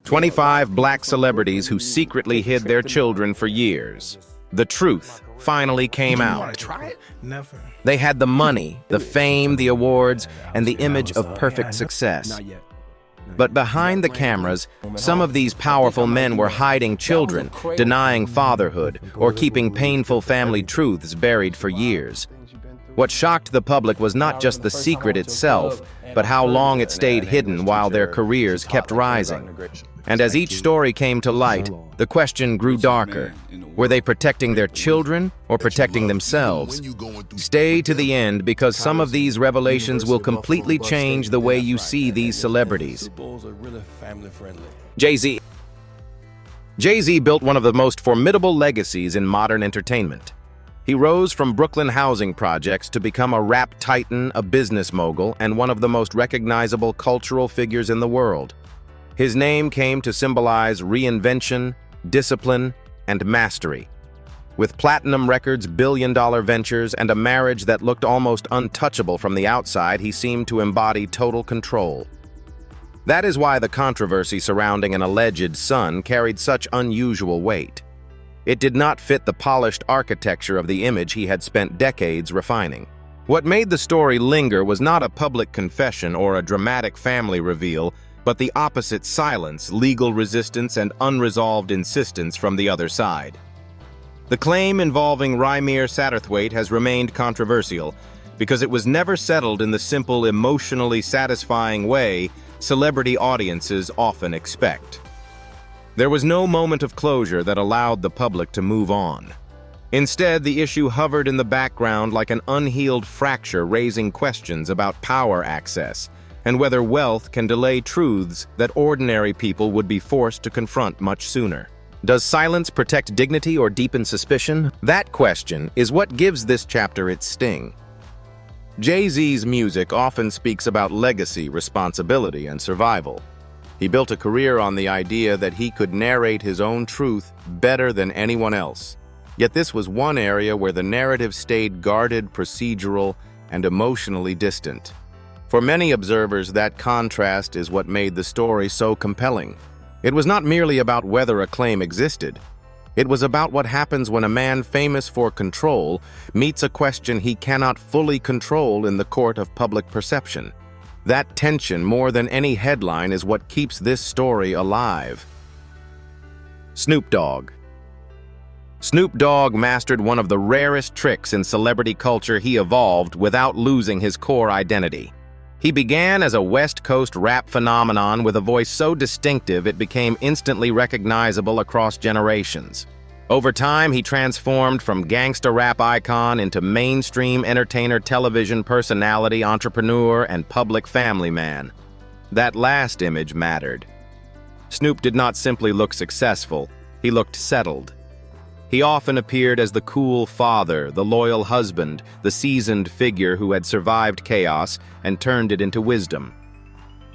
25 black celebrities who secretly hid their children for years. The truth finally came out. They had the money, the fame, the awards, and the image of perfect success. But behind the cameras, some of these powerful men were hiding children, denying fatherhood, or keeping painful family truths buried for years. What shocked the public was not just the secret itself, but how long it stayed hidden while their careers kept rising. And as each story came to light, the question grew darker. Were they protecting their children or protecting themselves? Stay to the end, because some of these revelations will completely change the way you see these celebrities. Jay-Z. Jay-Z built one of the most formidable legacies in modern entertainment. He rose from Brooklyn housing projects to become a rap titan, a business mogul, and one of the most recognizable cultural figures in the world. His name came to symbolize reinvention, discipline, and mastery. With platinum records, billion-dollar ventures, and a marriage that looked almost untouchable from the outside, he seemed to embody total control. That is why the controversy surrounding an alleged son carried such unusual weight. It did not fit the polished architecture of the image he had spent decades refining. What made the story linger was not a public confession or a dramatic family reveal, but the opposite: silence, legal resistance, and unresolved insistence from the other side. The claim involving Rymir Satterthwaite has remained controversial because it was never settled in the simple, emotionally satisfying way celebrity audiences often expect. There was no moment of closure that allowed the public to move on. Instead, the issue hovered in the background like an unhealed fracture, raising questions about power access and whether wealth can delay truths that ordinary people would be forced to confront much sooner. Does silence protect dignity or deepen suspicion? That question is what gives this chapter its sting. Jay-Z's music often speaks about legacy, responsibility, and survival. He built a career on the idea that he could narrate his own truth better than anyone else. Yet this was one area where the narrative stayed guarded, procedural, and emotionally distant. For many observers, that contrast is what made the story so compelling. It was not merely about whether a claim existed. It was about what happens when a man famous for control meets a question he cannot fully control in the court of public perception. That tension, more than any headline, is what keeps this story alive. Snoop Dogg. Snoop Dogg mastered one of the rarest tricks in celebrity culture. He evolved without losing his core identity. He began as a West Coast rap phenomenon with a voice so distinctive it became instantly recognizable across generations. Over time, he transformed from gangsta rap icon into mainstream entertainer, television personality, entrepreneur, and public family man. That last image mattered. Snoop did not simply look successful, he looked settled. He often appeared as the cool father, the loyal husband, the seasoned figure who had survived chaos and turned it into wisdom.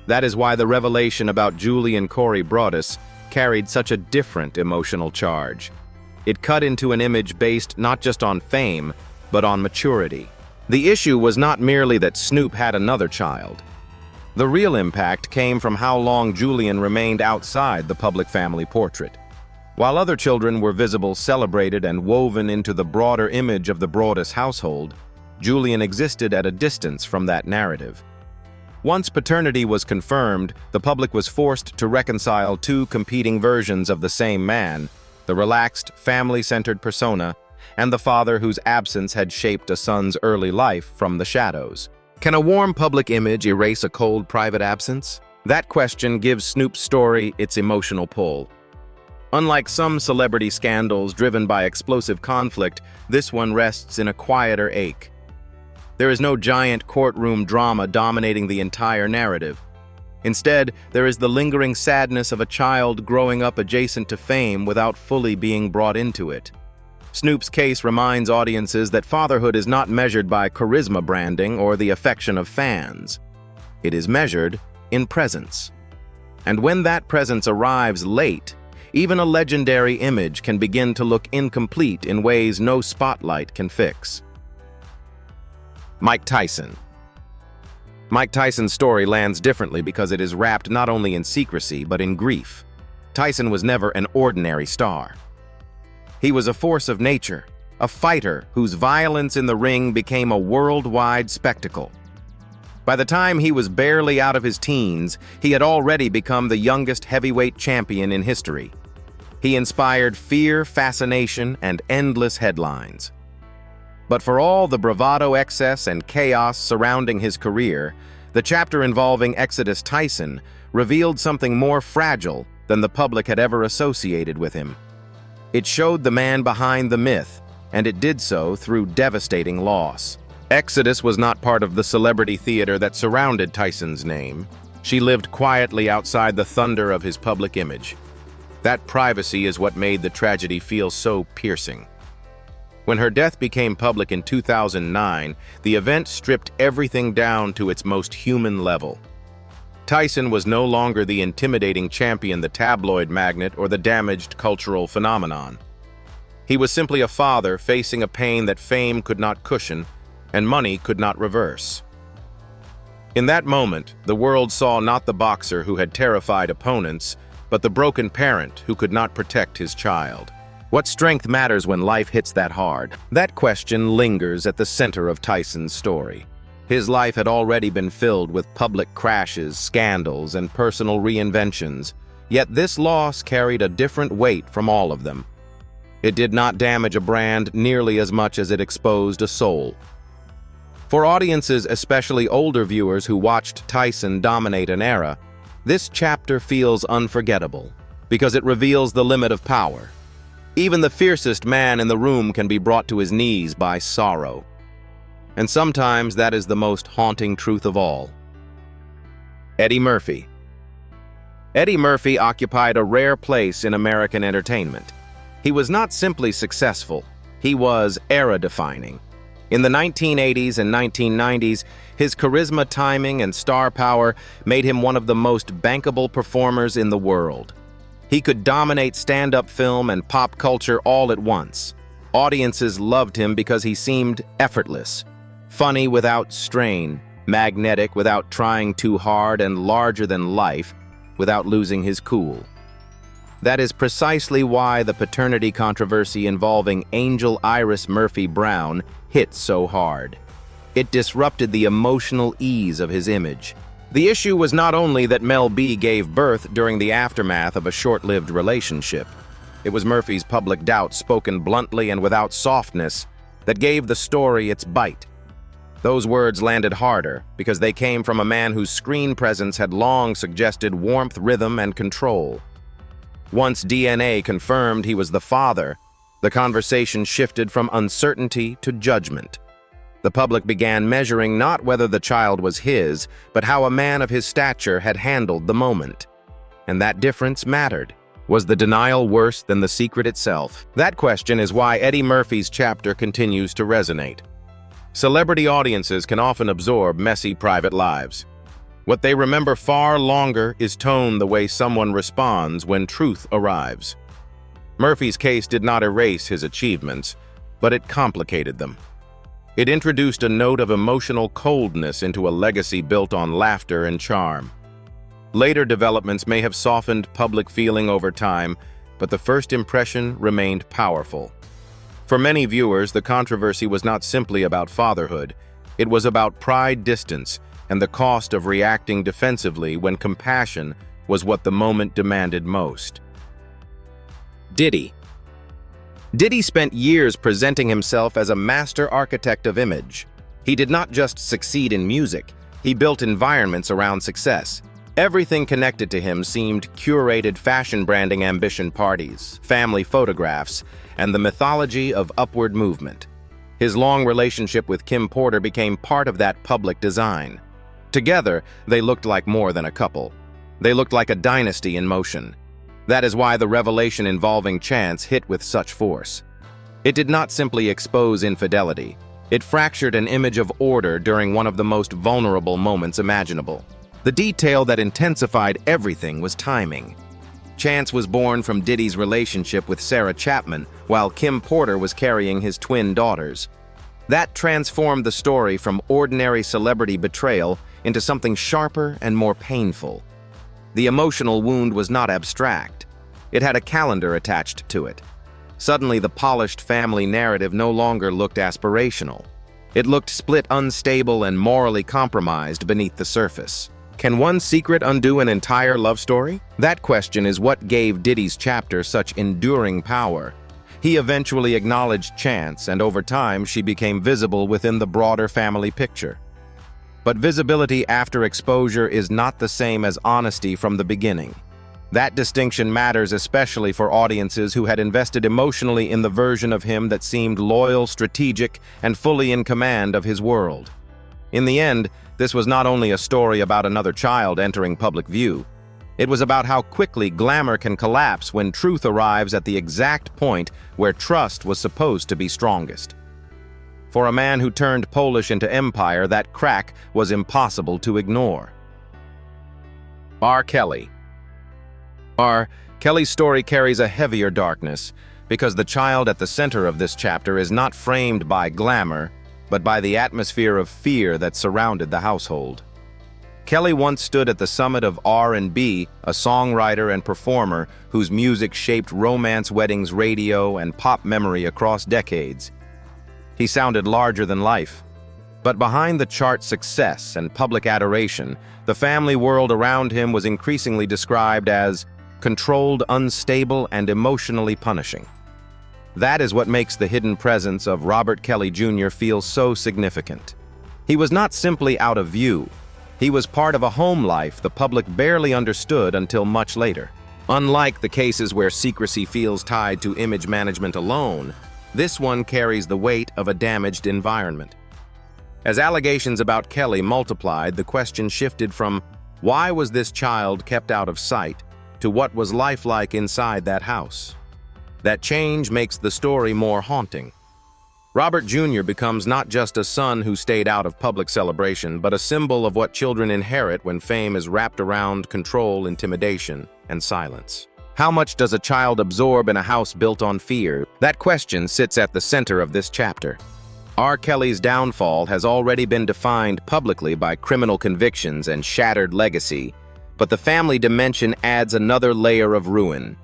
That is why the revelation about Julie and Corey Broaddus carried such a different emotional charge. It cut into an image based not just on fame, but on maturity. The issue was not merely that Snoop had another child. The real impact came from how long Julian remained outside the public family portrait. While other children were visible, celebrated, and woven into the broader image of the Broaddus household, Julian existed at a distance from that narrative. Once paternity was confirmed, the public was forced to reconcile two competing versions of the same man: the relaxed, family-centered persona, and the father whose absence had shaped a son's early life from the shadows. Can a warm public image erase a cold private absence? That question gives Snoop's story its emotional pull. Unlike some celebrity scandals driven by explosive conflict, this one rests in a quieter ache. There is no giant courtroom drama dominating the entire narrative. Instead, there is the lingering sadness of a child growing up adjacent to fame without fully being brought into it. Snoop's case reminds audiences that fatherhood is not measured by charisma branding or the affection of fans. It is measured in presence. And when that presence arrives late, even a legendary image can begin to look incomplete in ways no spotlight can fix. Mike Tyson. Mike Tyson's story lands differently because it is wrapped not only in secrecy but in grief. Tyson was never an ordinary star. He was a force of nature, a fighter whose violence in the ring became a worldwide spectacle. By the time he was barely out of his teens, he had already become the youngest heavyweight champion in history. He inspired fear, fascination, and endless headlines. But for all the bravado, excess, and chaos surrounding his career, the chapter involving Exodus Tyson revealed something more fragile than the public had ever associated with him. It showed the man behind the myth, and it did so through devastating loss. Exodus was not part of the celebrity theater that surrounded Tyson's name. She lived quietly outside the thunder of his public image. That privacy is what made the tragedy feel so piercing. When her death became public in 2009, the event stripped everything down to its most human level. Tyson was no longer the intimidating champion, the tabloid magnate, or the damaged cultural phenomenon. He was simply a father facing a pain that fame could not cushion and money could not reverse. In that moment, the world saw not the boxer who had terrified opponents, but the broken parent who could not protect his child. What strength matters when life hits that hard? That question lingers at the center of Tyson's story. His life had already been filled with public crashes, scandals, and personal reinventions, yet this loss carried a different weight from all of them. It did not damage a brand nearly as much as it exposed a soul. For audiences, especially older viewers who watched Tyson dominate an era, this chapter feels unforgettable because it reveals the limit of power. Even the fiercest man in the room can be brought to his knees by sorrow. And sometimes that is the most haunting truth of all. Eddie Murphy. Eddie Murphy occupied a rare place in American entertainment. He was not simply successful, he was era-defining. In the 1980s and 1990s, his charisma, timing, and star power made him one of the most bankable performers in the world. He could dominate stand-up film and pop culture all at once. Audiences loved him because he seemed effortless, funny without strain, magnetic without trying too hard, and larger than life without losing his cool. That is precisely why the paternity controversy involving Angel Iris Murphy Brown hit so hard. It disrupted the emotional ease of his image. The issue was not only that Mel B gave birth during the aftermath of a short-lived relationship. It was Murphy's public doubts, spoken bluntly and without softness, that gave the story its bite. Those words landed harder because they came from a man whose screen presence had long suggested warmth, rhythm, and control. Once DNA confirmed he was the father, the conversation shifted from uncertainty to judgment. The public began measuring not whether the child was his, but how a man of his stature had handled the moment. And that difference mattered. Was the denial worse than the secret itself? That question is why Eddie Murphy's chapter continues to resonate. Celebrity audiences can often absorb messy private lives. What they remember far longer is tone, the way someone responds when truth arrives. Murphy's case did not erase his achievements, but it complicated them. It introduced a note of emotional coldness into a legacy built on laughter and charm. Later developments may have softened public feeling over time, but the first impression remained powerful. For many viewers, the controversy was not simply about fatherhood. It was about pride distance and the cost of reacting defensively when compassion was what the moment demanded most. Diddy. Diddy spent years presenting himself as a master architect of image. He did not just succeed in music, he built environments around success. Everything connected to him seemed curated fashion branding, ambition parties, family photographs, and the mythology of upward movement. His long relationship with Kim Porter became part of that public design. Together, they looked like more than a couple. They looked like a dynasty in motion. That is why the revelation involving Chance hit with such force. It did not simply expose infidelity. It fractured an image of order during one of the most vulnerable moments imaginable. The detail that intensified everything was timing. Chance was born from Diddy's relationship with Sarah Chapman, while Kim Porter was carrying his twin daughters. That transformed the story from ordinary celebrity betrayal into something sharper and more painful. The emotional wound was not abstract. It had a calendar attached to it. Suddenly, the polished family narrative no longer looked aspirational. It looked split, unstable, and morally compromised beneath the surface. Can one secret undo an entire love story? That question is what gave Diddy's chapter such enduring power. He eventually acknowledged chance, and over time she became visible within the broader family picture. But visibility after exposure is not the same as honesty from the beginning. That distinction matters especially for audiences who had invested emotionally in the version of him that seemed loyal, strategic, and fully in command of his world. In the end, this was not only a story about another child entering public view. It was about how quickly glamour can collapse when truth arrives at the exact point where trust was supposed to be strongest. For a man who turned Polish into empire, that crack was impossible to ignore. R. Kelly. R. Kelly's story carries a heavier darkness because the child at the center of this chapter is not framed by glamour, but by the atmosphere of fear that surrounded the household. Kelly once stood at the summit of R&B, a songwriter and performer whose music shaped romance weddings, radio, and pop memory across decades. He sounded larger than life. But behind the chart's success and public adoration, the family world around him was increasingly described as controlled, unstable, and emotionally punishing. That is what makes the hidden presence of Robert Kelly Jr. feel so significant. He was not simply out of view. He was part of a home life the public barely understood until much later. Unlike the cases where secrecy feels tied to image management alone, this one carries the weight of a damaged environment. As allegations about Kelly multiplied, the question shifted from why was this child kept out of sight to what was life like inside that house. That change makes the story more haunting. Robert Jr. becomes not just a son who stayed out of public celebration, but a symbol of what children inherit when fame is wrapped around control, intimidation, and silence. How much does a child absorb in a house built on fear? That question sits at the center of this chapter. R. Kelly's downfall has already been defined publicly by criminal convictions and shattered legacy, but the family dimension adds another layer of ruin.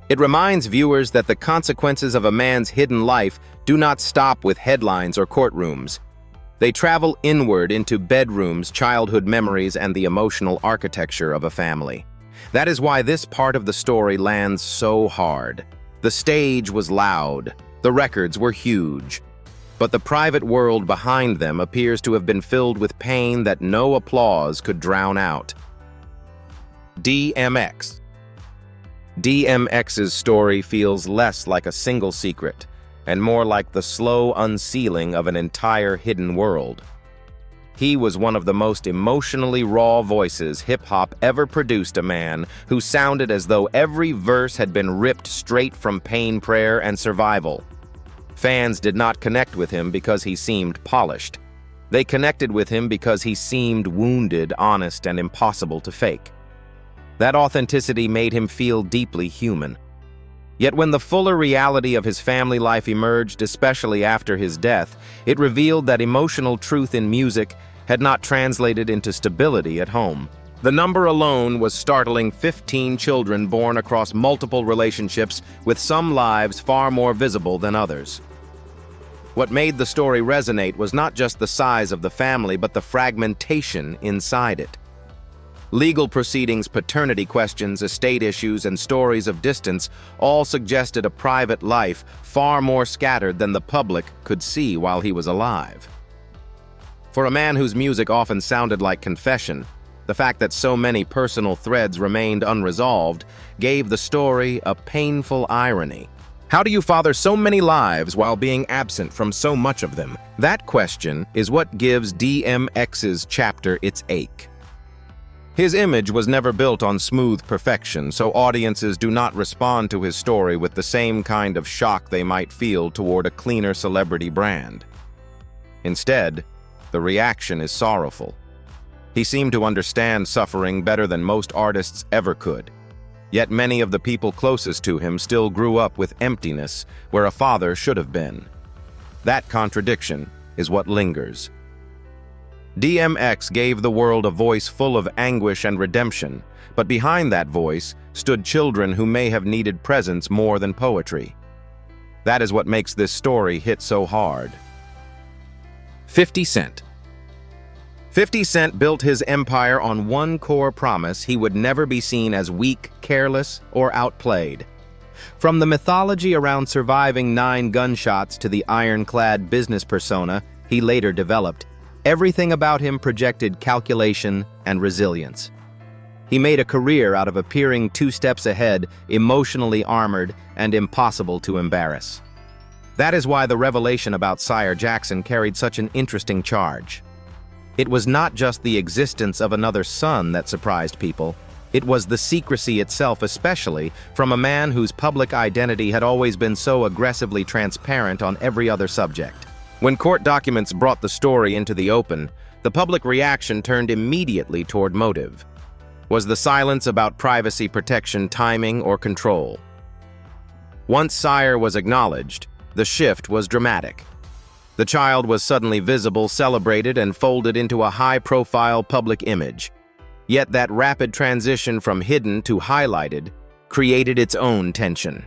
It reminds viewers that the consequences of a man's hidden life do not stop with headlines or courtrooms. They travel inward into bedrooms, childhood memories, and the emotional architecture of a family. That is why this part of the story lands so hard. The stage was loud, the records were huge, but the private world behind them appears to have been filled with pain that no applause could drown out. DMX. DMX's story feels less like a single secret and more like the slow unsealing of an entire hidden world. He was one of the most emotionally raw voices hip-hop ever produced, a man who sounded as though every verse had been ripped straight from pain, prayer, and survival. Fans did not connect with him because he seemed polished. They connected with him because he seemed wounded, honest, and impossible to fake. That authenticity made him feel deeply human. Yet when the fuller reality of his family life emerged, especially after his death, it revealed that emotional truth in music had not translated into stability at home. The number alone was startling: 15 children born across multiple relationships, with some lives far more visible than others. What made the story resonate was not just the size of the family, but the fragmentation inside it. Legal proceedings, paternity questions, estate issues, and stories of distance all suggested a private life far more scattered than the public could see while he was alive. For a man whose music often sounded like confession, the fact that so many personal threads remained unresolved gave the story a painful irony. How do you father so many lives while being absent from so much of them? That question is what gives DMX's chapter its ache. His image was never built on smooth perfection, so audiences do not respond to his story with the same kind of shock they might feel toward a cleaner celebrity brand. Instead, the reaction is sorrowful. He seemed to understand suffering better than most artists ever could. Yet many of the people closest to him still grew up with emptiness where a father should have been. That contradiction is what lingers. DMX gave the world a voice full of anguish and redemption, but behind that voice stood children who may have needed presence more than poetry. That is what makes this story hit so hard. 50 Cent. 50 Cent built his empire on one core promise: he would never be seen as weak, careless, or outplayed. From the mythology around surviving 9 gunshots to the ironclad business persona he later developed, everything about him projected calculation and resilience. He made a career out of appearing 2 steps ahead, emotionally armored, and impossible to embarrass. That is why the revelation about Sire Jackson carried such an interesting charge. It was not just the existence of another son that surprised people. It was the secrecy itself, especially from a man whose public identity had always been so aggressively transparent on every other subject. When court documents brought the story into the open, the public reaction turned immediately toward motive. Was the silence about privacy protection, timing, or control? Once Sire was acknowledged, the shift was dramatic. The child was suddenly visible, celebrated, and folded into a high-profile public image. Yet that rapid transition from hidden to highlighted created its own tension.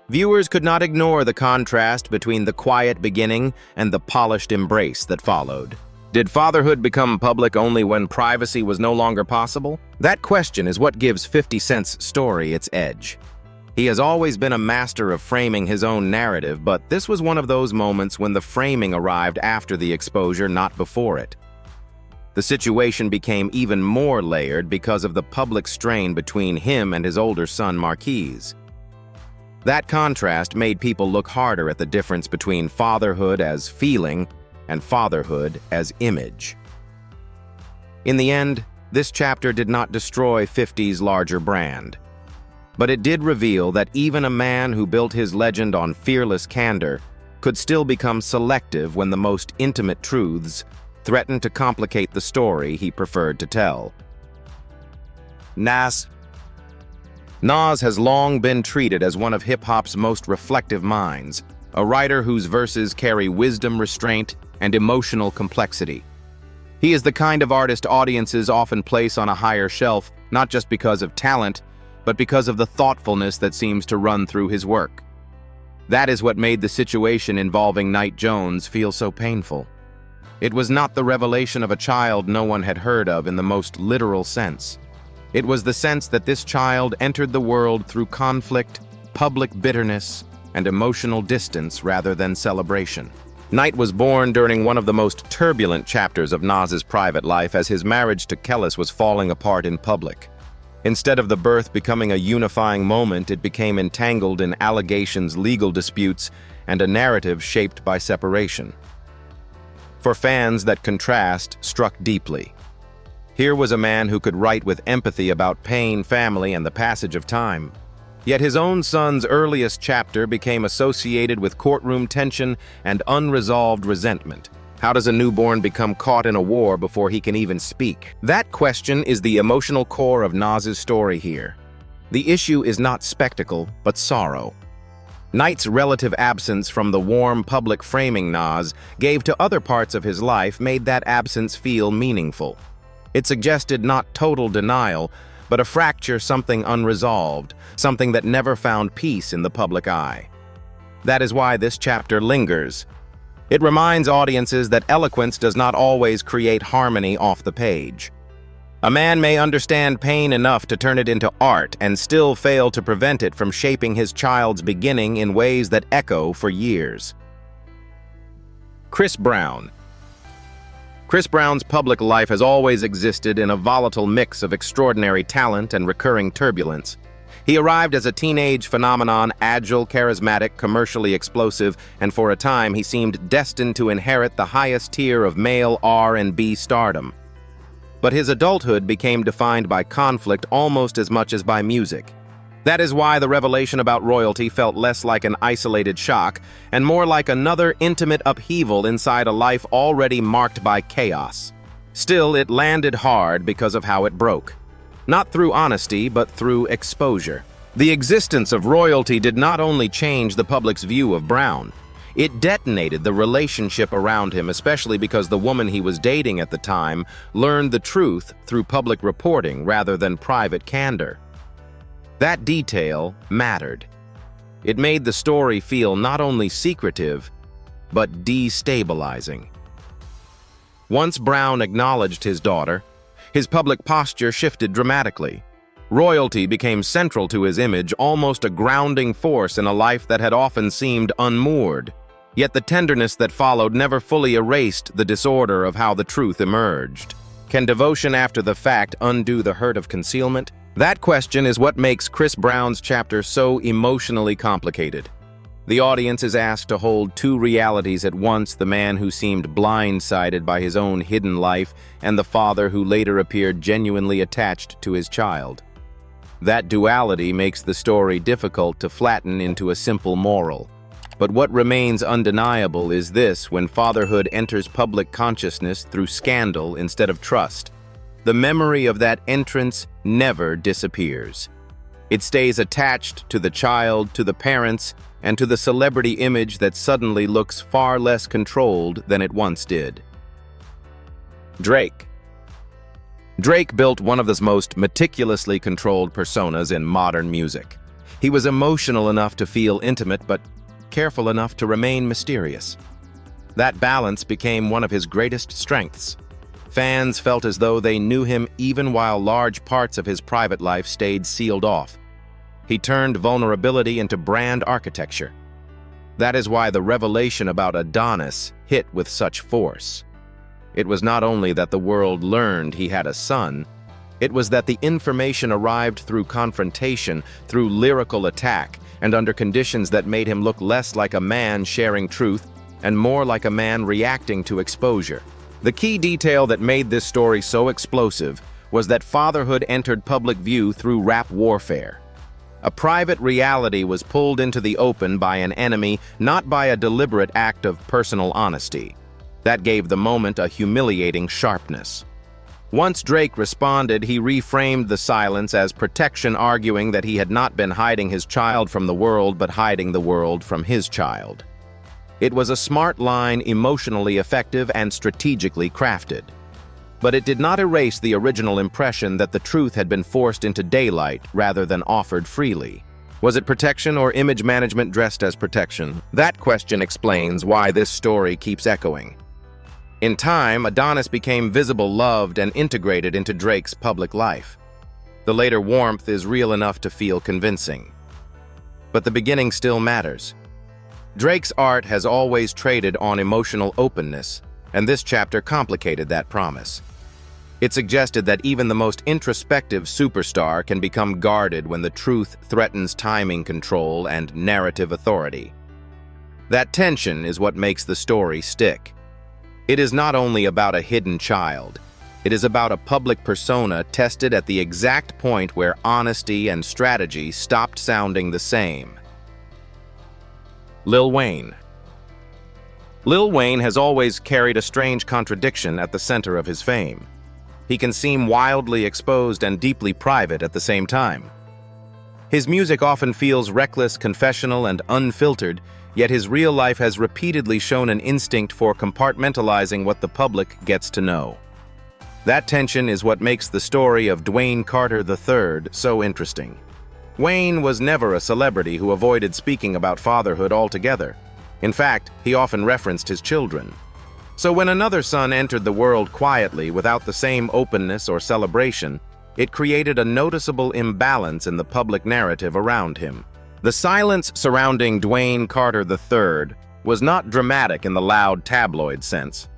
Viewers could not ignore the contrast between the quiet beginning and the polished embrace that followed. Did fatherhood become public only when privacy was no longer possible? That question is what gives 50 Cent's story its edge. He has always been a master of framing his own narrative, but this was one of those moments when the framing arrived after the exposure, not before it. The situation became even more layered because of the public strain between him and his older son, Marquise. That contrast made people look harder at the difference between fatherhood as feeling and fatherhood as image. In the end, this chapter did not destroy 50's larger brand. But it did reveal that even a man who built his legend on fearless candor could still become selective when the most intimate truths threatened to complicate the story he preferred to tell. Nas has long been treated as one of hip-hop's most reflective minds, a writer whose verses carry wisdom, restraint, and emotional complexity. He is the kind of artist audiences often place on a higher shelf, not just because of talent, but because of the thoughtfulness that seems to run through his work. That is what made the situation involving Knight Jones feel so painful. It was not the revelation of a child no one had heard of in the most literal sense. It was the sense that this child entered the world through conflict, public bitterness, and emotional distance rather than celebration. Knight was born during one of the most turbulent chapters of Nas's private life as his marriage to Kellis was falling apart in public. Instead of the birth becoming a unifying moment, it became entangled in allegations, legal disputes, and a narrative shaped by separation. For fans, that contrast struck deeply. Here was a man who could write with empathy about pain, family, and the passage of time. Yet his own son's earliest chapter became associated with courtroom tension and unresolved resentment. How does a newborn become caught in a war before he can even speak? That question is the emotional core of Nas's story here. The issue is not spectacle, but sorrow. Knight's relative absence from the warm public framing Nas gave to other parts of his life made that absence feel meaningful. It suggested not total denial, but a fracture, something unresolved, something that never found peace in the public eye. That is why this chapter lingers. It reminds audiences that eloquence does not always create harmony off the page. A man may understand pain enough to turn it into art and still fail to prevent it from shaping his child's beginning in ways that echo for years. Chris Brown. Chris Brown's public life has always existed in a volatile mix of extraordinary talent and recurring turbulence. He arrived as a teenage phenomenon, agile, charismatic, commercially explosive, and for a time he seemed destined to inherit the highest tier of male R&B stardom. But his adulthood became defined by conflict almost as much as by music. That is why the revelation about royalty felt less like an isolated shock and more like another intimate upheaval inside a life already marked by chaos. Still, it landed hard because of how it broke. Not through honesty, but through exposure. The existence of royalty did not only change the public's view of Brown, It detonated the relationship around him, especially because the woman he was dating at the time learned the truth through public reporting rather than private candor. That detail mattered. It made the story feel not only secretive, but destabilizing. Once Brown acknowledged his daughter, his public posture shifted dramatically. Royalty became central to his image, almost a grounding force in a life that had often seemed unmoored. Yet the tenderness that followed never fully erased the disorder of how the truth emerged. Can devotion after the fact undo the hurt of concealment? That question is what makes Chris Brown's chapter so emotionally complicated. The audience is asked to hold two realities at once: the man who seemed blindsided by his own hidden life and the father who later appeared genuinely attached to his child. That duality makes the story difficult to flatten into a simple moral. But what remains undeniable is this: when fatherhood enters public consciousness through scandal instead of trust, the memory of that entrance never disappears. It stays attached to the child, to the parents, and to the celebrity image that suddenly looks far less controlled than it once did. Drake. Drake built one of the most meticulously controlled personas in modern music. He was emotional enough to feel intimate, but careful enough to remain mysterious. That balance became one of his greatest strengths. Fans felt as though they knew him even while large parts of his private life stayed sealed off. He turned vulnerability into brand architecture. That is why the revelation about Adonis hit with such force. It was not only that the world learned he had a son, it was that the information arrived through confrontation, through lyrical attack, and under conditions that made him look less like a man sharing truth and more like a man reacting to exposure. The key detail that made this story so explosive was that fatherhood entered public view through rap warfare. A private reality was pulled into the open by an enemy, not by a deliberate act of personal honesty. That gave the moment a humiliating sharpness. Once Drake responded, he reframed the silence as protection, arguing that he had not been hiding his child from the world, but hiding the world from his child. It was a smart line, emotionally effective and strategically crafted. But it did not erase the original impression that the truth had been forced into daylight rather than offered freely. Was it protection or image management dressed as protection? That question explains why this story keeps echoing. In time, Adonis became visible, loved, and integrated into Drake's public life. The later warmth is real enough to feel convincing. But the beginning still matters. Drake's art has always traded on emotional openness, and this chapter complicated that promise. It suggested that even the most introspective superstar can become guarded when the truth threatens timing control and narrative authority. That tension is what makes the story stick. It is not only about a hidden child, it is about a public persona tested at the exact point where honesty and strategy stopped sounding the same. Lil Wayne. Lil Wayne has always carried a strange contradiction at the center of his fame. He can seem wildly exposed and deeply private at the same time. His music often feels reckless, confessional, and unfiltered, yet his real life has repeatedly shown an instinct for compartmentalizing what the public gets to know. That tension is what makes the story of Dwayne Carter III so interesting. Wayne was never a celebrity who avoided speaking about fatherhood altogether. In fact, he often referenced his children. So when another son entered the world quietly without the same openness or celebration, it created a noticeable imbalance in the public narrative around him. The silence surrounding Dwayne Carter III was not dramatic in the loud tabloid sense.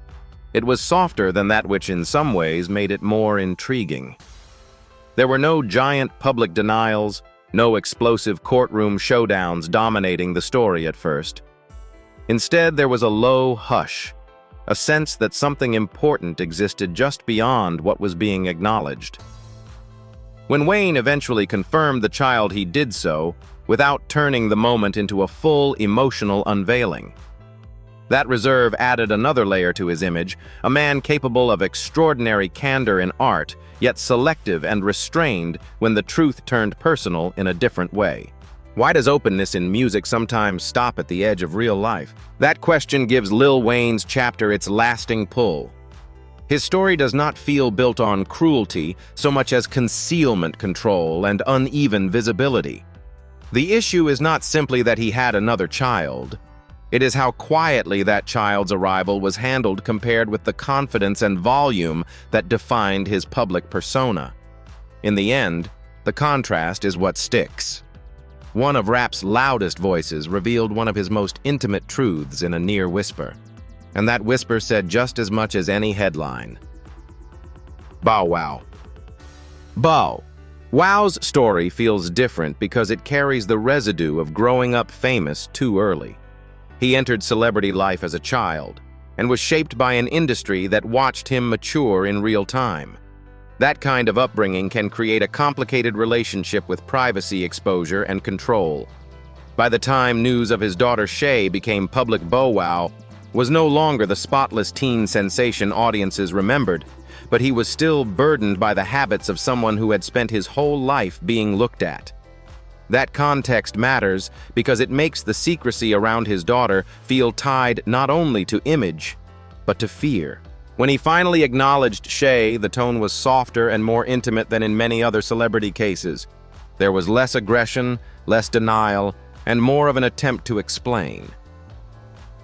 It was softer than that, which in some ways made it more intriguing. There were no giant public denials, no explosive courtroom showdowns dominating the story at first. Instead, there was a low hush, a sense that something important existed just beyond what was being acknowledged. When Wayne eventually confirmed the child, he did so without turning the moment into a full emotional unveiling. That reserve added another layer to his image, a man capable of extraordinary candor in art, yet selective and restrained when the truth turned personal in a different way. Why does openness in music sometimes stop at the edge of real life? That question gives Lil Wayne's chapter its lasting pull. His story does not feel built on cruelty so much as concealment control and uneven visibility. The issue is not simply that he had another child. It is how quietly that child's arrival was handled compared with the confidence and volume that defined his public persona. In the end, the contrast is what sticks. One of rap's loudest voices revealed one of his most intimate truths in a near whisper. And that whisper said just as much as any headline. Bow Wow. Bow Wow's story feels different because it carries the residue of growing up famous too early. He entered celebrity life as a child and was shaped by an industry that watched him mature in real time. That kind of upbringing can create a complicated relationship with privacy exposure and control. By the time news of his daughter Shay became public, Bow Wow was no longer the spotless teen sensation audiences remembered, but he was still burdened by the habits of someone who had spent his whole life being looked at. That context matters because it makes the secrecy around his daughter feel tied not only to image, but to fear. When he finally acknowledged Shay, the tone was softer and more intimate than in many other celebrity cases. There was less aggression, less denial, and more of an attempt to explain.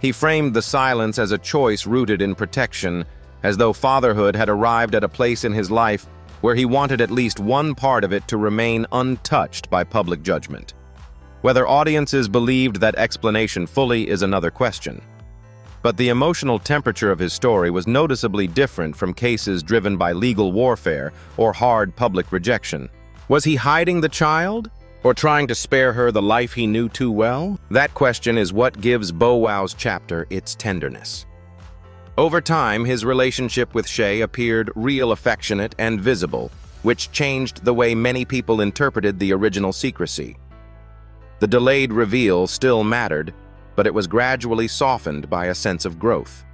He framed the silence as a choice rooted in protection, as though fatherhood had arrived at a place in his life where he wanted at least one part of it to remain untouched by public judgment. Whether audiences believed that explanation fully is another question. But the emotional temperature of his story was noticeably different from cases driven by legal warfare or hard public rejection. Was he hiding the child? Or trying to spare her the life he knew too well? That question is what gives Bow Wow's chapter its tenderness. Over time, his relationship with Shay appeared real, affectionate, and visible, which changed the way many people interpreted the original secrecy. The delayed reveal still mattered, but it was gradually softened by a sense of growth.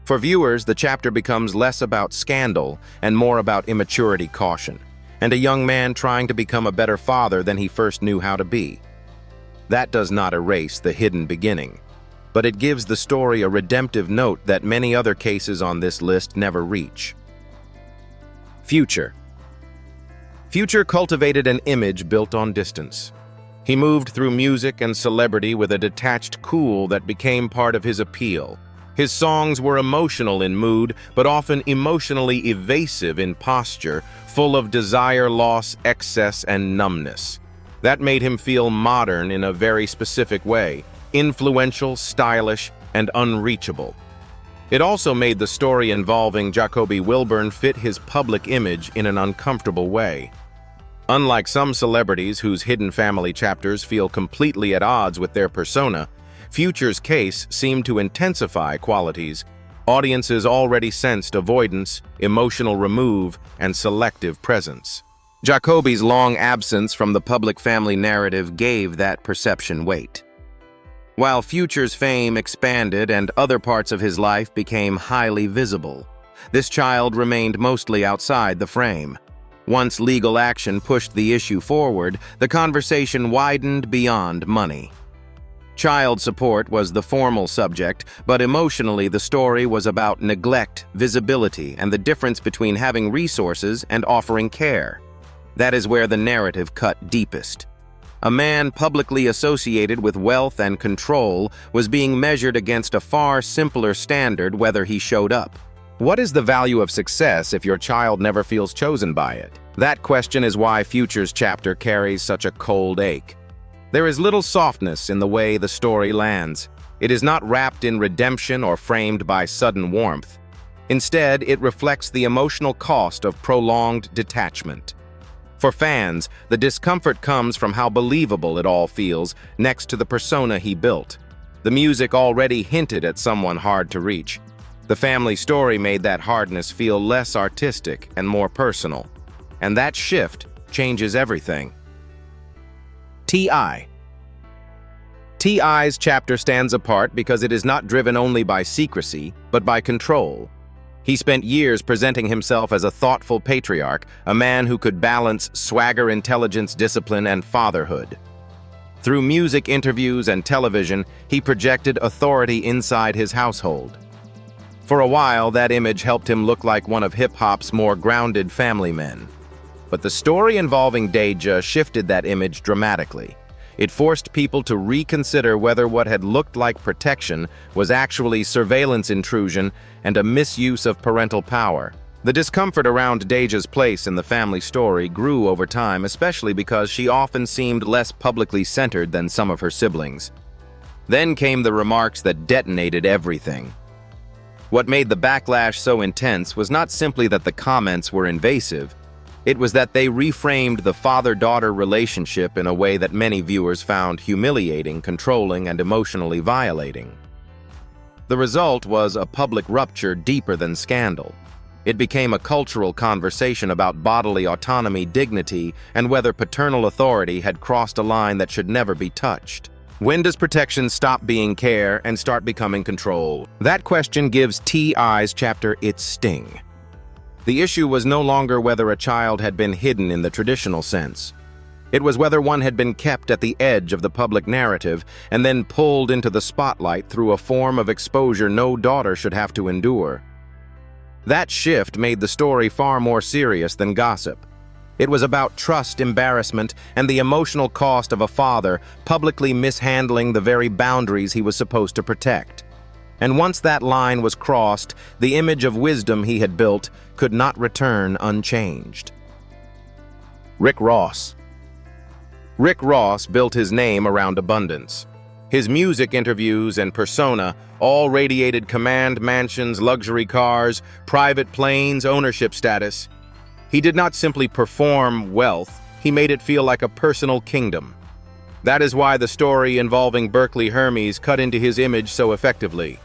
For viewers, the chapter becomes less about scandal and more about immaturity, caution, and a young man trying to become a better father than he first knew how to be. That does not erase the hidden beginning, but it gives the story a redemptive note that many other cases on this list never reach. Future cultivated an image built on distance. He moved through music and celebrity with a detached cool that became part of his appeal. His songs were emotional in mood, but often emotionally evasive in posture, full of desire, loss, excess, and numbness. That made him feel modern in a very specific way, influential, stylish, and unreachable. It also made the story involving Jacoby Wilburn fit his public image in an uncomfortable way. Unlike some celebrities whose hidden family chapters feel completely at odds with their persona, Future's case seemed to intensify qualities audiences already sensed: avoidance, emotional remove, and selective presence. Jacoby's long absence from the public family narrative gave that perception weight. While Future's fame expanded and other parts of his life became highly visible, this child remained mostly outside the frame. Once legal action pushed the issue forward, the conversation widened beyond money. Child support was the formal subject, but emotionally the story was about neglect, visibility, and the difference between having resources and offering care. That is where the narrative cut deepest. A man publicly associated with wealth and control was being measured against a far simpler standard whether he showed up. What is the value of success if your child never feels chosen by it? That question is why Future's chapter carries such a cold ache. There is little softness in the way the story lands. It is not wrapped in redemption or framed by sudden warmth. Instead, it reflects the emotional cost of prolonged detachment. For fans, the discomfort comes from how believable it all feels next to the persona he built. The music already hinted at someone hard to reach. The family story made that hardness feel less artistic and more personal. And that shift changes everything. T.I. T.I.'s chapter stands apart because it is not driven only by secrecy, but by control. He spent years presenting himself as a thoughtful patriarch, a man who could balance swagger, intelligence, discipline, and fatherhood. Through music, interviews, and television, he projected authority inside his household. For a while, that image helped him look like one of hip-hop's more grounded family men. But the story involving Deja shifted that image dramatically. It forced people to reconsider whether what had looked like protection was actually surveillance intrusion and a misuse of parental power. The discomfort around Deja's place in the family story grew over time, especially because she often seemed less publicly centered than some of her siblings. Then came the remarks that detonated everything. What made the backlash so intense was not simply that the comments were invasive, it was that they reframed the father-daughter relationship in a way that many viewers found humiliating, controlling, and emotionally violating. The result was a public rupture deeper than scandal. It became a cultural conversation about bodily autonomy, dignity, and whether paternal authority had crossed a line that should never be touched. When does protection stop being care and start becoming control? That question gives T.I.'s chapter its sting. The issue was no longer whether a child had been hidden in the traditional sense. It was whether one had been kept at the edge of the public narrative and then pulled into the spotlight through a form of exposure no daughter should have to endure. That shift made the story far more serious than gossip. It was about trust, embarrassment, and the emotional cost of a father publicly mishandling the very boundaries he was supposed to protect. And once that line was crossed, the image of wisdom he had built could not return unchanged. Rick Ross. Rick Ross built his name around abundance. His music interviews and persona all radiated command mansions, luxury cars, private planes, ownership status. He did not simply perform wealth, he made it feel like a personal kingdom. That is why the story involving Berkeley Hermes cut into his image so effectively.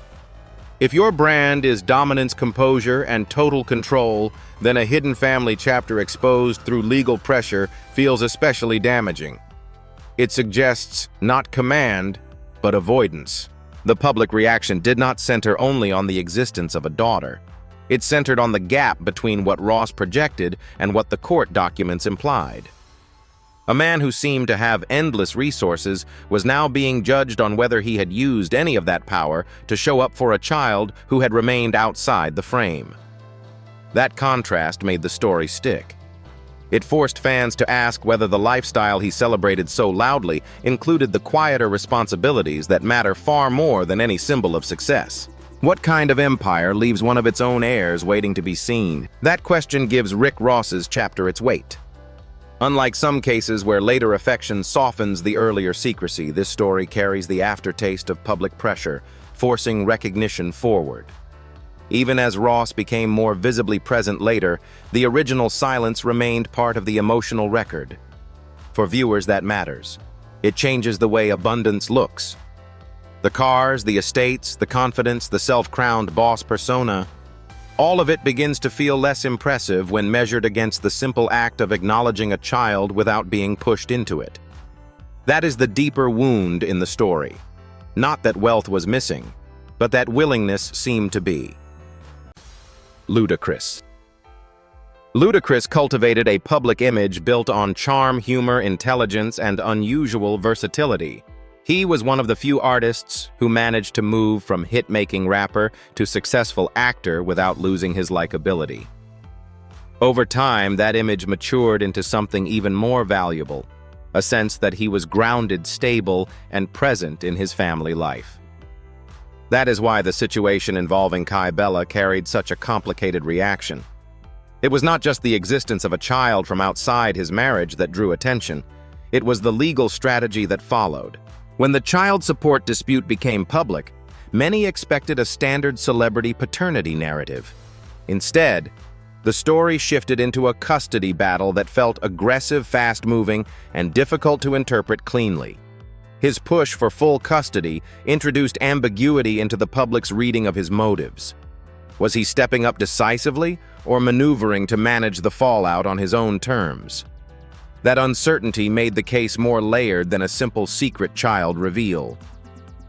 If your brand is dominance, composure, and total control, then a hidden family chapter exposed through legal pressure feels especially damaging. It suggests not command, but avoidance. The public reaction did not center only on the existence of a daughter. It centered on the gap between what Ross projected and what the court documents implied. A man who seemed to have endless resources was now being judged on whether he had used any of that power to show up for a child who had remained outside the frame. That contrast made the story stick. It forced fans to ask whether the lifestyle he celebrated so loudly included the quieter responsibilities that matter far more than any symbol of success. What kind of empire leaves one of its own heirs waiting to be seen? That question gives Rick Ross's chapter its weight. Unlike some cases where later affection softens the earlier secrecy, this story carries the aftertaste of public pressure, forcing recognition forward. Even as Ross became more visibly present later, the original silence remained part of the emotional record. For viewers, that matters. It changes the way abundance looks. The cars, the estates, the confidence, the self-crowned boss persona, all of it begins to feel less impressive when measured against the simple act of acknowledging a child without being pushed into it. That is the deeper wound in the story. Not that wealth was missing, but that willingness seemed to be. Ludacris. Ludacris cultivated a public image built on charm, humor, intelligence, and unusual versatility. He was one of the few artists who managed to move from hit-making rapper to successful actor without losing his likability. Over time, that image matured into something even more valuable, a sense that he was grounded, stable, and present in his family life. That is why the situation involving Kai Bella carried such a complicated reaction. It was not just the existence of a child from outside his marriage that drew attention, it was the legal strategy that followed. When the child support dispute became public, many expected a standard celebrity paternity narrative. Instead, the story shifted into a custody battle that felt aggressive, fast-moving, and difficult to interpret cleanly. His push for full custody introduced ambiguity into the public's reading of his motives. Was he stepping up decisively or maneuvering to manage the fallout on his own terms? That uncertainty made the case more layered than a simple secret child reveal.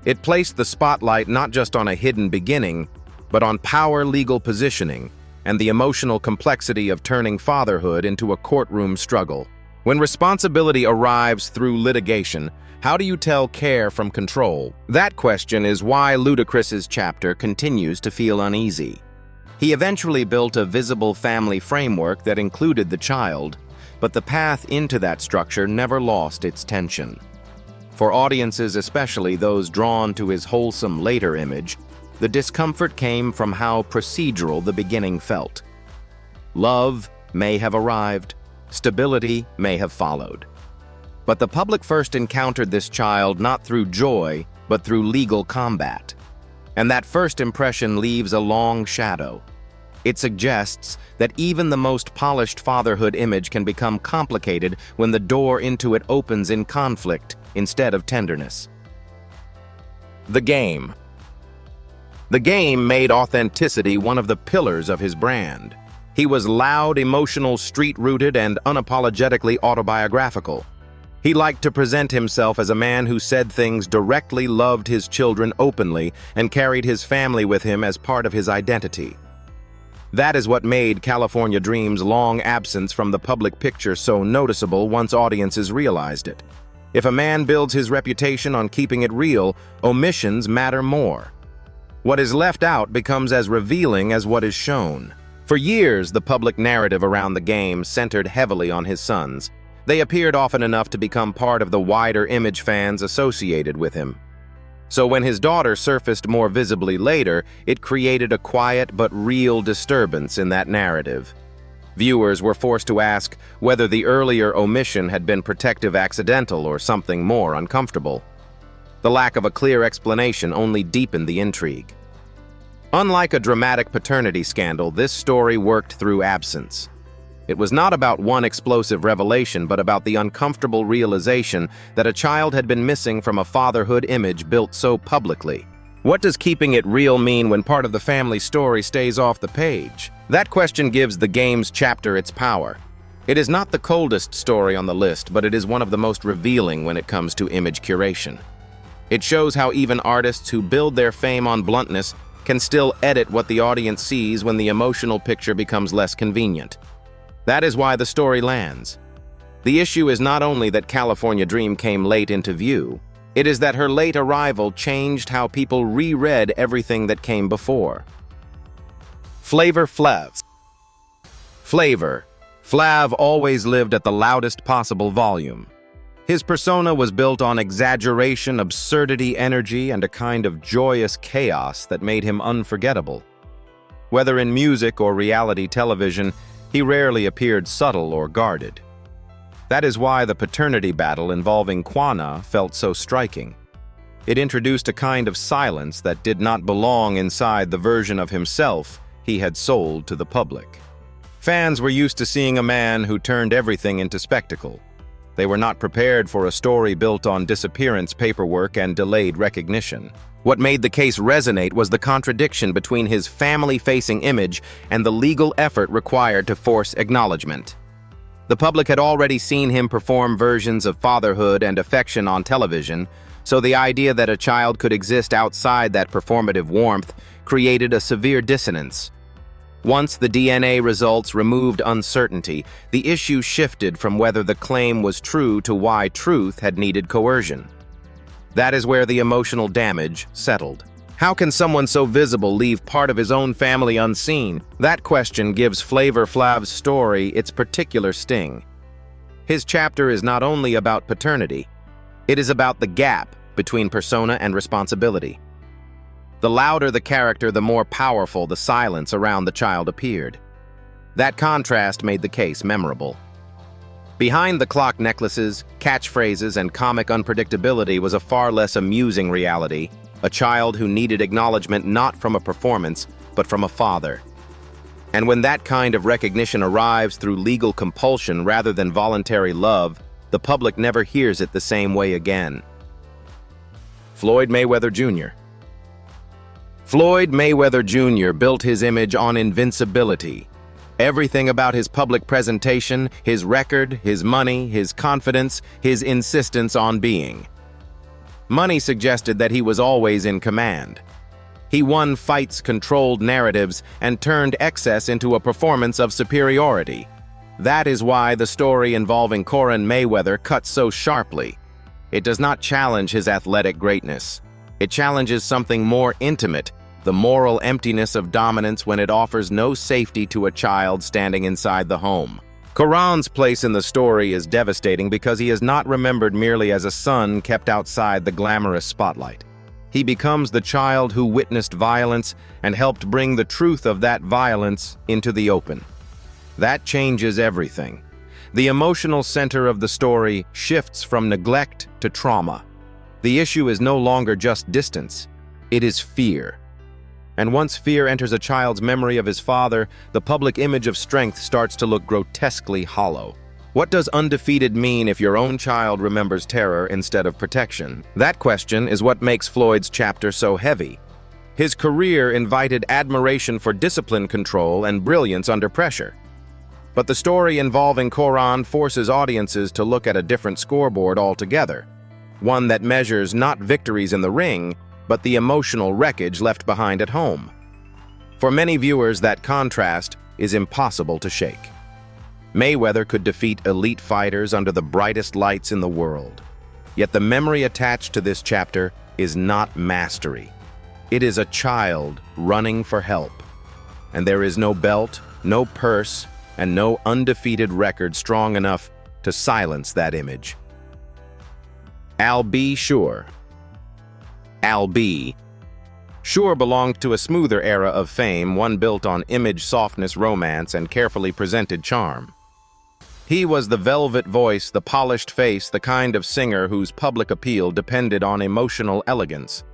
It placed the spotlight not just on a hidden beginning, but on power, legal positioning, and the emotional complexity of turning fatherhood into a courtroom struggle. When responsibility arrives through litigation, how do you tell care from control? That question is why Ludacris's chapter continues to feel uneasy. He eventually built a visible family framework that included the child, but the path into that structure never lost its tension. For audiences, especially those drawn to his wholesome later image, the discomfort came from how procedural the beginning felt. Love may have arrived, stability may have followed. But the public first encountered this child not through joy, but through legal combat. And that first impression leaves a long shadow. It suggests that even the most polished fatherhood image can become complicated when the door into it opens in conflict instead of tenderness. The Game. The Game made authenticity one of the pillars of his brand. He was loud, emotional, street-rooted, and unapologetically autobiographical. He liked to present himself as a man who said things directly, loved his children openly, and carried his family with him as part of his identity. That is what made California Dream's long absence from the public picture so noticeable once audiences realized it. If a man builds his reputation on keeping it real, omissions matter more. What is left out becomes as revealing as what is shown. For years, the public narrative around the Game centered heavily on his sons. They appeared often enough to become part of the wider image fans associated with him. So when his daughter surfaced more visibly later, it created a quiet but real disturbance in that narrative. Viewers were forced to ask whether the earlier omission had been protective accidental or something more uncomfortable. The lack of a clear explanation only deepened the intrigue. Unlike a dramatic paternity scandal, this story worked through absence. It was not about one explosive revelation, but about the uncomfortable realization that a child had been missing from a fatherhood image built so publicly. What does keeping it real mean when part of the family story stays off the page? That question gives the Game's chapter its power. It is not the coldest story on the list, but it is one of the most revealing when it comes to image curation. It shows how even artists who build their fame on bluntness can still edit what the audience sees when the emotional picture becomes less convenient. That is why the story lands. The issue is not only that California Dream came late into view, it is that her late arrival changed how people reread everything that came before. Flavor Flav. Flav always lived at the loudest possible volume. His persona was built on exaggeration, absurdity, energy, and a kind of joyous chaos that made him unforgettable. Whether in music or reality television, he rarely appeared subtle or guarded. That is why the paternity battle involving Quanah felt so striking. It introduced a kind of silence that did not belong inside the version of himself he had sold to the public. Fans were used to seeing a man who turned everything into spectacle. They were not prepared for a story built on disappearance paperwork and delayed recognition. What made the case resonate was the contradiction between his family-facing image and the legal effort required to force acknowledgment. The public had already seen him perform versions of fatherhood and affection on television, so the idea that a child could exist outside that performative warmth created a severe dissonance. Once the DNA results removed uncertainty, the issue shifted from whether the claim was true to why truth had needed coercion. That is where the emotional damage settled. How can someone so visible leave part of his own family unseen? That question gives Flavor Flav's story its particular sting. His chapter is not only about paternity, it is about the gap between persona and responsibility. The louder the character, the more powerful the silence around the child appeared. That contrast made the case memorable. Behind the clock necklaces, catchphrases, and comic unpredictability was a far less amusing reality, a child who needed acknowledgement not from a performance, but from a father. And when that kind of recognition arrives through legal compulsion rather than voluntary love, the public never hears it the same way again. Floyd Mayweather Jr. Floyd Mayweather Jr. built his image on invincibility. Everything about his public presentation, his record, his money, his confidence, his insistence on being. Money suggested that he was always in command. He won fights, controlled narratives, and turned excess into a performance of superiority. That is why the story involving Corin Mayweather cuts so sharply. It does not challenge his athletic greatness. It challenges something more intimate, the moral emptiness of dominance when it offers no safety to a child standing inside the home. Corin's place in the story is devastating because he is not remembered merely as a son kept outside the glamorous spotlight. He becomes the child who witnessed violence and helped bring the truth of that violence into the open. That changes everything. The emotional center of the story shifts from neglect to trauma. The issue is no longer just distance, it is fear. And once fear enters a child's memory of his father, the public image of strength starts to look grotesquely hollow. What does undefeated mean if your own child remembers terror instead of protection? That question is what makes Floyd's chapter so heavy. His career invited admiration for discipline control and brilliance under pressure. But the story involving Corin forces audiences to look at a different scoreboard altogether, one that measures not victories in the ring, but the emotional wreckage left behind at home. For many viewers, that contrast is impossible to shake. Mayweather could defeat elite fighters under the brightest lights in the world. Yet the memory attached to this chapter is not mastery. It is a child running for help. And there is no belt, no purse, and no undefeated record strong enough to silence that image. Al B. Sure. Al B. Sure belonged to a smoother era of fame, one built on image softness, romance, and carefully presented charm. He was the velvet voice, the polished face, the kind of singer whose public appeal depended on emotional elegance.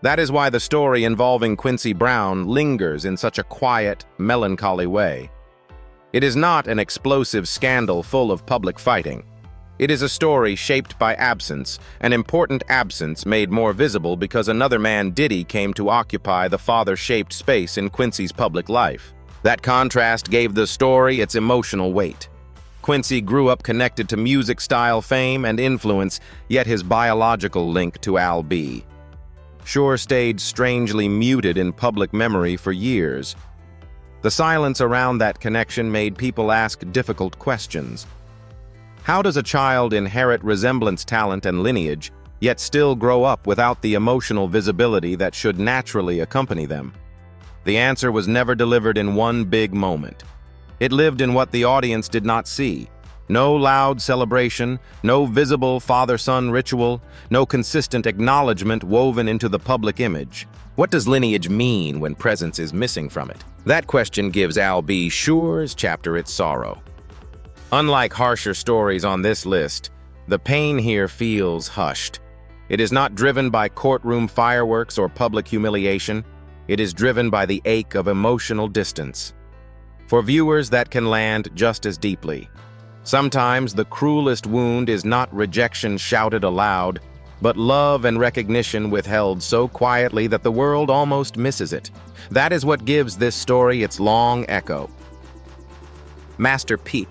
That is why the story involving Quincy Brown lingers in such a quiet, melancholy way. It is not an explosive scandal full of public fighting. It is a story shaped by absence, an important absence made more visible because another man, Diddy, came to occupy the father-shaped space in Quincy's public life. That contrast gave the story its emotional weight. Quincy grew up connected to music-style fame and influence, yet his biological link to Al B. Sure stayed strangely muted in public memory for years. The silence around that connection made people ask difficult questions. How does a child inherit resemblance, talent, and lineage, yet still grow up without the emotional visibility that should naturally accompany them? The answer was never delivered in one big moment. It lived in what the audience did not see. No loud celebration, no visible father-son ritual, no consistent acknowledgement woven into the public image. What does lineage mean when presence is missing from it? That question gives Al B. Sure's chapter its sorrow. Unlike harsher stories on this list, the pain here feels hushed. It is not driven by courtroom fireworks or public humiliation. It is driven by the ache of emotional distance. For viewers, that can land just as deeply. Sometimes the cruelest wound is not rejection shouted aloud, but love and recognition withheld so quietly that the world almost misses it. That is what gives this story its long echo. Master P.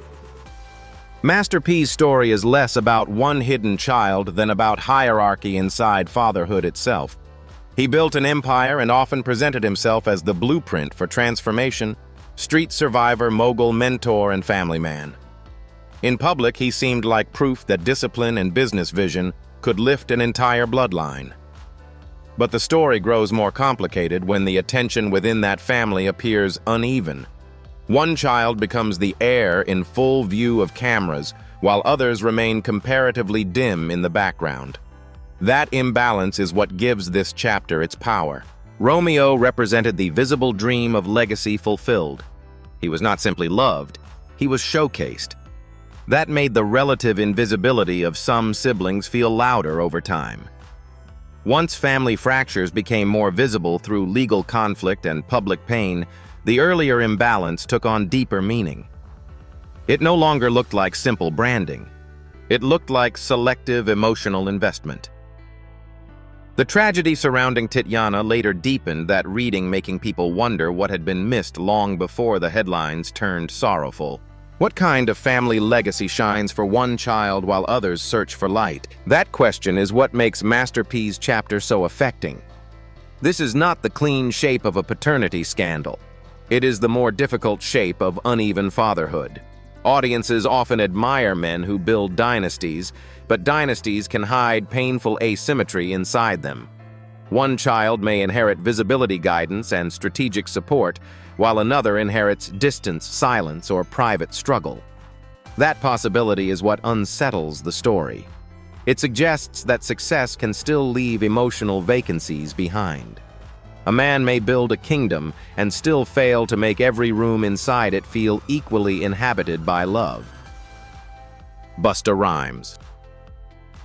Master P's story is less about one hidden child than about hierarchy inside fatherhood itself. He built an empire and often presented himself as the blueprint for transformation, street survivor, mogul, mentor, and family man. In public, he seemed like proof that discipline and business vision could lift an entire bloodline. But the story grows more complicated when the attention within that family appears uneven. One child becomes the heir in full view of cameras, while others remain comparatively dim in the background. That imbalance is what gives this chapter its power. Romeo represented the visible dream of legacy fulfilled. He was not simply loved, he was showcased. That made the relative invisibility of some siblings feel louder over time. Once family fractures became more visible through legal conflict and public pain, the earlier imbalance took on deeper meaning. It no longer looked like simple branding. It looked like selective emotional investment. The tragedy surrounding Tiziana later deepened that reading, making people wonder what had been missed long before the headlines turned sorrowful. What kind of family legacy shines for one child while others search for light? That question is what makes Master P's chapter so affecting. This is not the clean shape of a paternity scandal. It is the more difficult shape of uneven fatherhood. Audiences often admire men who build dynasties, but dynasties can hide painful asymmetry inside them. One child may inherit visibility guidance and strategic support, while another inherits distance, silence, or private struggle. That possibility is what unsettles the story. It suggests that success can still leave emotional vacancies behind. A man may build a kingdom and still fail to make every room inside it feel equally inhabited by love. Busta Rhymes.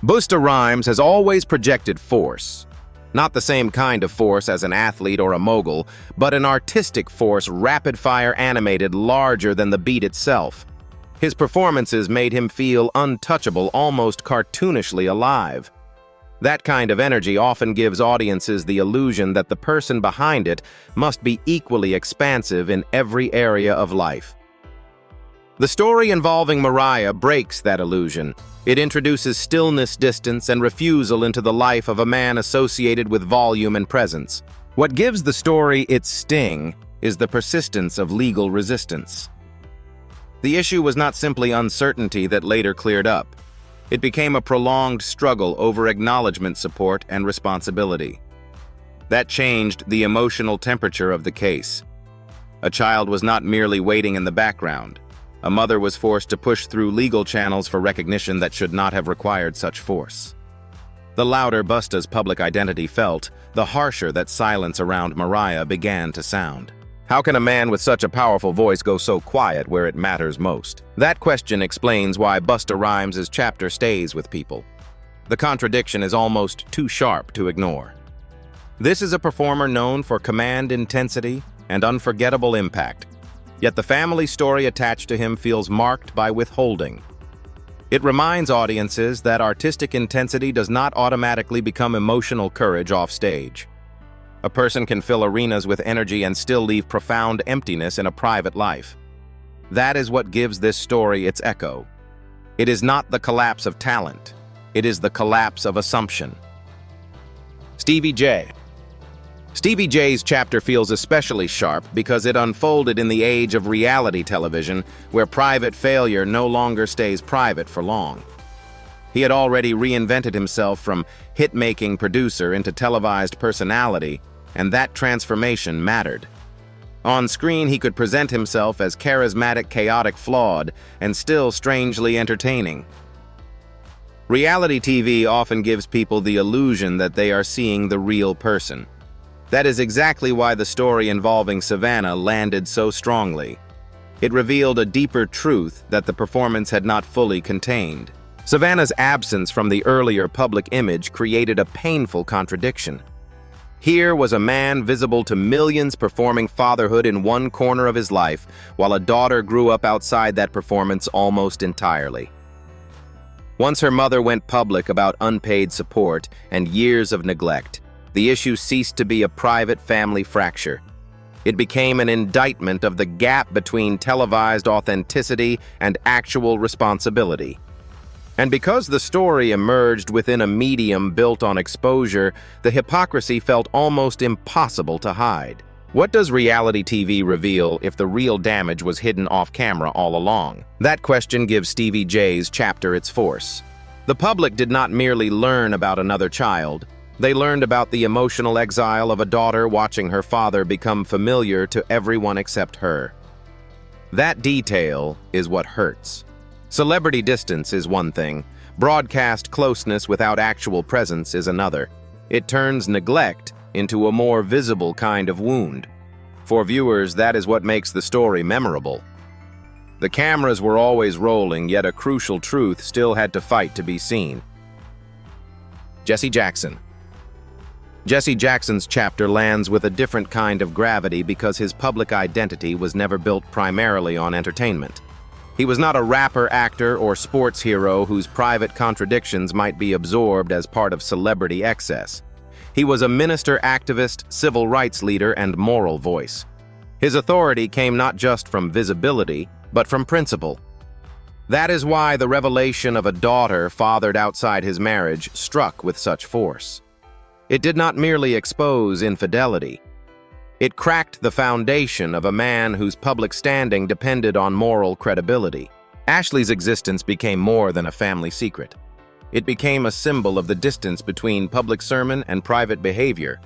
Busta Rhymes has always projected force. Not the same kind of force as an athlete or a mogul, but an artistic force rapid-fire animated larger than the beat itself. His performances made him feel untouchable, almost cartoonishly alive. That kind of energy often gives audiences the illusion that the person behind it must be equally expansive in every area of life. The story involving Mariah breaks that illusion. It introduces stillness, distance, and refusal into the life of a man associated with volume and presence. What gives the story its sting is the persistence of legal resistance. The issue was not simply uncertainty that later cleared up. It became a prolonged struggle over acknowledgment, support, and responsibility. That changed the emotional temperature of the case. A child was not merely waiting in the background. A mother was forced to push through legal channels for recognition that should not have required such force. The louder Busta's public identity felt, the harsher that silence around Mariah began to sound. How can a man with such a powerful voice go so quiet where it matters most? That question explains why Busta Rhymes' chapter stays with people. The contradiction is almost too sharp to ignore. This is a performer known for command intensity and unforgettable impact. Yet the family story attached to him feels marked by withholding. It reminds audiences that artistic intensity does not automatically become emotional courage off stage. A person can fill arenas with energy and still leave profound emptiness in a private life. That is what gives this story its echo. It is not the collapse of talent. It is the collapse of assumption. Stevie J. Stevie J's chapter feels especially sharp because it unfolded in the age of reality television, where private failure no longer stays private for long. He had already reinvented himself from hit-making producer into televised personality, and that transformation mattered. On screen, he could present himself as charismatic, chaotic, flawed, and still strangely entertaining. Reality TV often gives people the illusion that they are seeing the real person. That is exactly why the story involving Savannah landed so strongly. It revealed a deeper truth that the performance had not fully contained. Savannah's absence from the earlier public image created a painful contradiction. Here was a man visible to millions performing fatherhood in one corner of his life, while a daughter grew up outside that performance almost entirely. Once her mother went public about unpaid support and years of neglect, the issue ceased to be a private family fracture. It became an indictment of the gap between televised authenticity and actual responsibility. And because the story emerged within a medium built on exposure, the hypocrisy felt almost impossible to hide. What does reality TV reveal if the real damage was hidden off camera all along? That question gives Stevie J's chapter its force. The public did not merely learn about another child. They learned about the emotional exile of a daughter watching her father become familiar to everyone except her. That detail is what hurts. Celebrity distance is one thing. Broadcast closeness without actual presence is another. It turns neglect into a more visible kind of wound. For viewers, that is what makes the story memorable. The cameras were always rolling, yet a crucial truth still had to fight to be seen. Jesse Jackson. Jesse Jackson's chapter lands with a different kind of gravity because his public identity was never built primarily on entertainment. He was not a rapper, actor, or sports hero whose private contradictions might be absorbed as part of celebrity excess. He was a minister, activist, civil rights leader, and moral voice. His authority came not just from visibility, but from principle. That is why the revelation of a daughter fathered outside his marriage struck with such force. It did not merely expose infidelity. It cracked the foundation of a man whose public standing depended on moral credibility. Ashley's existence became more than a family secret. It became a symbol of the distance between public sermon and private behavior.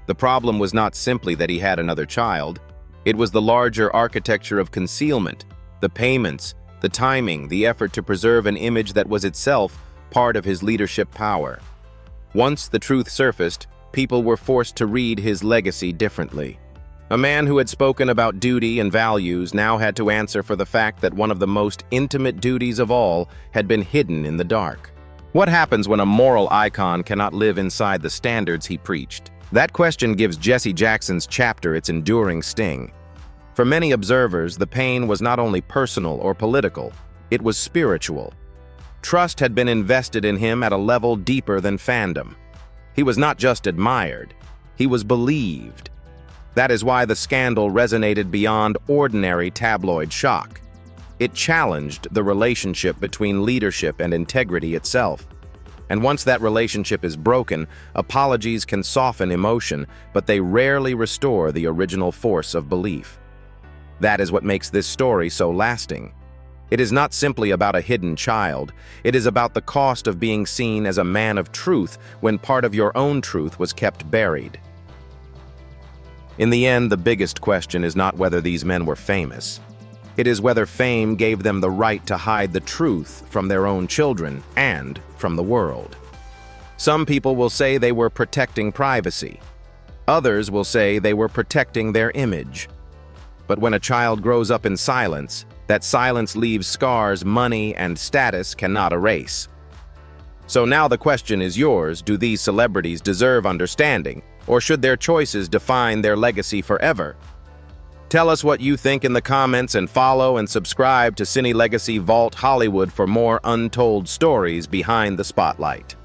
The problem was not simply that he had another child. It was the larger architecture of concealment, the payments, the timing, the effort to preserve an image that was itself part of his leadership power. Once the truth surfaced, people were forced to read his legacy differently. A man who had spoken about duty and values now had to answer for the fact that one of the most intimate duties of all had been hidden in the dark. What happens when a moral icon cannot live inside the standards he preached? That question gives Jesse Jackson's chapter its enduring sting. For many observers, the pain was not only personal or political, it was spiritual. Trust had been invested in him at a level deeper than fandom. He was not just admired, he was believed. That is why the scandal resonated beyond ordinary tabloid shock. It challenged the relationship between leadership and integrity itself. And once that relationship is broken, apologies can soften emotion, but they rarely restore the original force of belief. That is what makes this story so lasting. It is not simply about a hidden child. It is about the cost of being seen as a man of truth when part of your own truth was kept buried. In the end, the biggest question is not whether these men were famous. It is whether fame gave them the right to hide the truth from their own children and from the world. Some people will say they were protecting privacy. Others will say they were protecting their image. But when a child grows up in silence, that silence leaves scars money and status cannot erase. So now the question is yours: do these celebrities deserve understanding, or should their choices define their legacy forever? Tell us what you think in the comments, and follow and subscribe to Cine Legacy Vault Hollywood for more untold stories behind the spotlight.